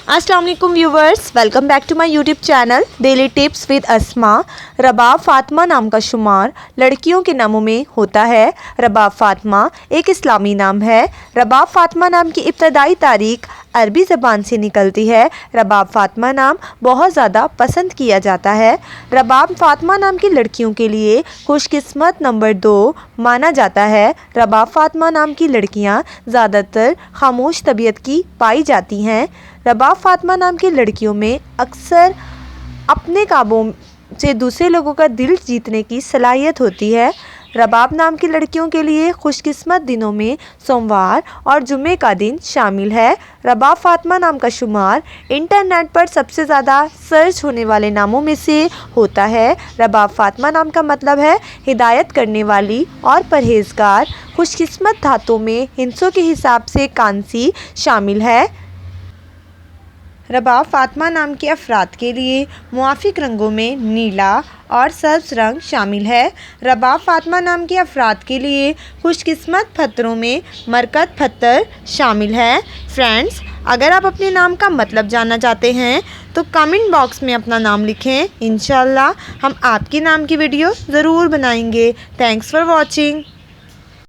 अस्सलाम वालेकुम viewers, welcome back to my YouTube channel daily tips with Asma. Rabab Fatima नाम का शुमार लड़कियों के नामों में होता है। रबाब फातिमा एक इस्लामी नाम है। रबाब फातिमा नाम की इब्तदाई तारीख अरबी ज़बान से निकलती है। रबाब फातिमा नाम बहुत ज़्यादा पसंद किया जाता है। रबाब फातिमा नाम की लड़कियों के लिए खुशकिस्मत नंबर 2 माना जाता है। रबाब फातिमा नाम की लड़कियां ज़्यादातर खामोश तबीयत की पाई जाती हैं। रबाब फातिमा नाम की लड़कियों में अक्सर अपने काबू से दूसरे लोगों का दिल जीतने की सलाहियत होती है। रबाब नाम की लड़कियों के लिए खुशकिस्मत दिनों में सोमवार और जुम्मे का दिन शामिल है। रबाब फातिमा नाम का शुमार इंटरनेट पर सबसे ज़्यादा सर्च होने वाले नामों में से होता है। रबाब फातिमा नाम का मतलब है हिदायत करने वाली और परहेज़गार। खुशकिस्मत धातों में हिंसों के हिसाब से कांसी शामिल है। रबाब फातिमा नाम के अफराद के लिए मुआफ़िक रंगों में नीला और सब्ज़ रंग शामिल है। रबाब फातिमा नाम के अफराद के लिए खुशकिस्मत पत्थरों में मरकत पत्थर शामिल है। फ्रेंड्स, अगर आप अपने नाम का मतलब जानना चाहते हैं तो कमेंट बॉक्स में अपना नाम लिखें। इंशाअल्लाह हम आपके नाम की वीडियो ज़रूर बनाएंगे। Thanks for watching.